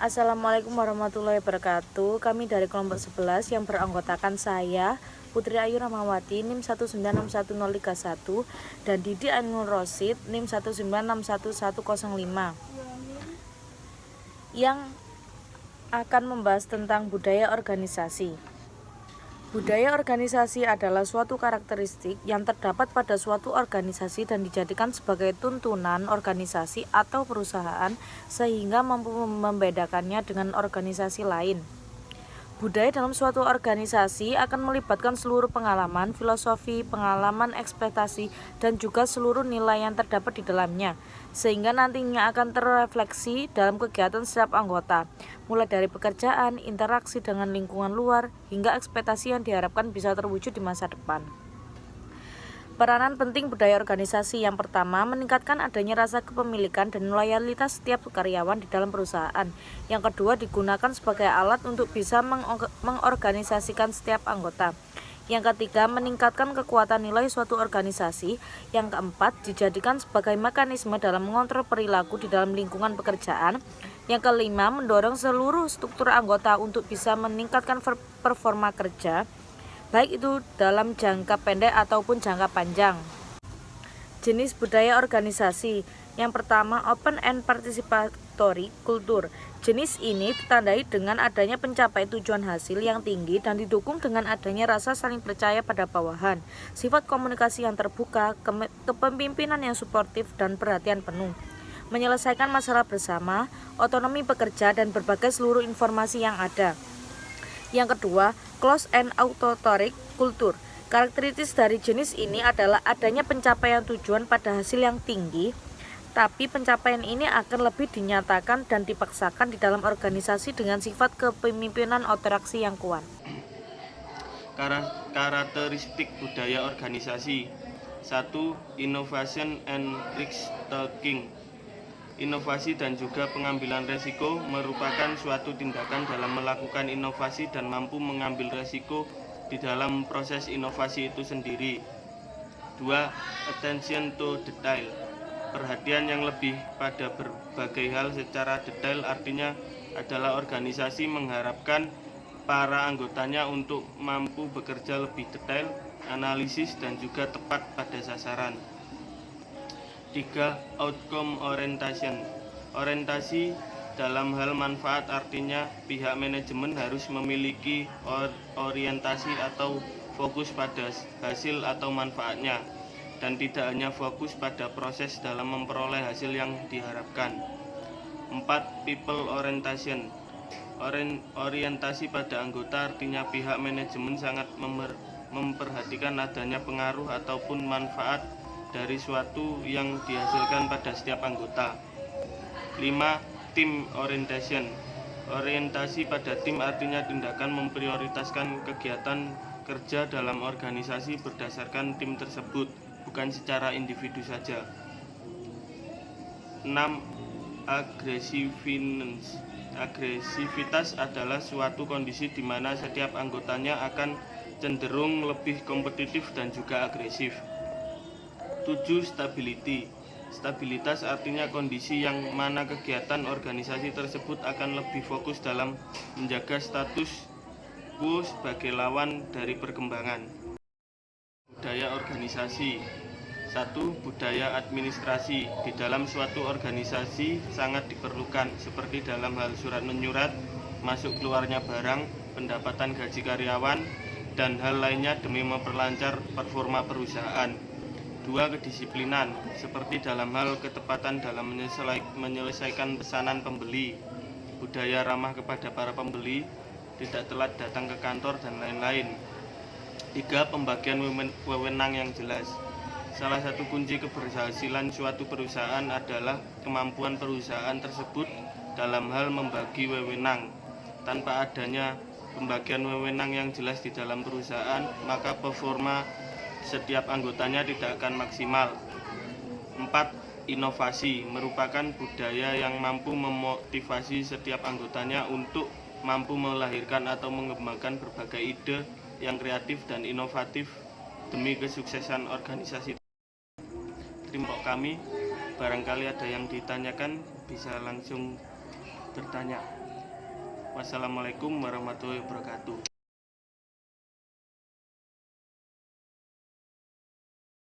Assalamualaikum warahmatullahi wabarakatuh. Kami dari kelompok 11 yang beranggotakan saya, Putri Ayu Ramawati, NIM 1961031, dan Didi Ainul Rosid, NIM 1961105, yang akan membahas tentang budaya organisasi. Budaya organisasi adalah suatu karakteristik yang terdapat pada suatu organisasi dan dijadikan sebagai tuntunan organisasi atau perusahaan sehingga mampu membedakannya dengan organisasi lain. Budaya dalam suatu organisasi akan melibatkan seluruh pengalaman, filosofi, pengalaman, ekspektasi, dan juga seluruh nilai yang terdapat di dalamnya, sehingga nantinya akan terrefleksi dalam kegiatan setiap anggota, mulai dari pekerjaan, interaksi dengan lingkungan luar, hingga ekspektasi yang diharapkan bisa terwujud di masa depan. Peranan penting budaya organisasi yang pertama, meningkatkan adanya rasa kepemilikan dan loyalitas setiap karyawan di dalam perusahaan. Yang kedua, digunakan sebagai alat untuk bisa mengorganisasikan setiap anggota. Yang ketiga, meningkatkan kekuatan nilai suatu organisasi. Yang keempat, dijadikan sebagai mekanisme dalam mengontrol perilaku di dalam lingkungan pekerjaan. Yang kelima, mendorong seluruh struktur anggota untuk bisa meningkatkan performa kerja, baik itu dalam jangka pendek ataupun jangka panjang. Jenis budaya organisasi. Yang pertama, open and participatory culture. Jenis ini ditandai dengan adanya pencapaian tujuan hasil yang tinggi dan didukung dengan adanya rasa saling percaya pada bawahan, sifat komunikasi yang terbuka, kepemimpinan yang suportif dan perhatian penuh, menyelesaikan masalah bersama, otonomi bekerja dan berbagai seluruh informasi yang ada. Yang kedua, close and authoritarian culture. Karakteristik dari jenis ini adalah adanya pencapaian tujuan pada hasil yang tinggi, tapi pencapaian ini akan lebih dinyatakan dan dipaksakan di dalam organisasi dengan sifat kepemimpinan otoritaris yang kuat. Karakteristik budaya organisasi. 1. Innovation and risk taking. Inovasi dan juga pengambilan resiko merupakan suatu tindakan dalam melakukan inovasi dan mampu mengambil resiko di dalam proses inovasi itu sendiri. 2. Attention to detail. Perhatian yang lebih pada berbagai hal secara detail, artinya adalah organisasi mengharapkan para anggotanya untuk mampu bekerja lebih detail, analisis dan juga tepat pada sasaran. 3. Outcome orientation. Orientasi dalam hal manfaat, artinya pihak manajemen harus memiliki orientasi atau fokus pada hasil atau manfaatnya, dan tidak hanya fokus pada proses dalam memperoleh hasil yang diharapkan. 4. People orientation. Orientasi pada anggota, artinya pihak manajemen sangat memperhatikan adanya pengaruh ataupun manfaat dari suatu yang dihasilkan pada setiap anggota. 5. Team orientation. Orientasi pada tim, artinya tindakan memprioritaskan kegiatan kerja dalam organisasi berdasarkan tim tersebut, bukan secara individu saja. 6. Agresivitas adalah suatu kondisi di mana setiap anggotanya akan cenderung lebih kompetitif dan juga agresif. 7. Stability. Stabilitas artinya kondisi yang mana kegiatan organisasi tersebut akan lebih fokus dalam menjaga status quo sebagai lawan dari perkembangan. Budaya organisasi. 1. Budaya administrasi. Di dalam suatu organisasi sangat diperlukan, seperti dalam hal surat menyurat, masuk keluarnya barang, pendapatan gaji karyawan, dan hal lainnya demi memperlancar performa perusahaan. 2. Kedisiplinan, seperti dalam hal ketepatan dalam menyelesaikan pesanan pembeli, budaya ramah kepada para pembeli, tidak telat datang ke kantor, dan lain-lain. 3. Pembagian wewenang yang jelas. Salah satu kunci keberhasilan suatu perusahaan adalah kemampuan perusahaan tersebut dalam hal membagi wewenang. Tanpa adanya pembagian wewenang yang jelas di dalam perusahaan, maka performa setiap anggotanya tidak akan maksimal. 4. Inovasi merupakan budaya yang mampu memotivasi setiap anggotanya untuk mampu melahirkan atau mengembangkan berbagai ide yang kreatif dan inovatif demi kesuksesan organisasi. Kelompok kami, barangkali ada yang ditanyakan, bisa langsung bertanya. Wassalamualaikum warahmatullahi wabarakatuh.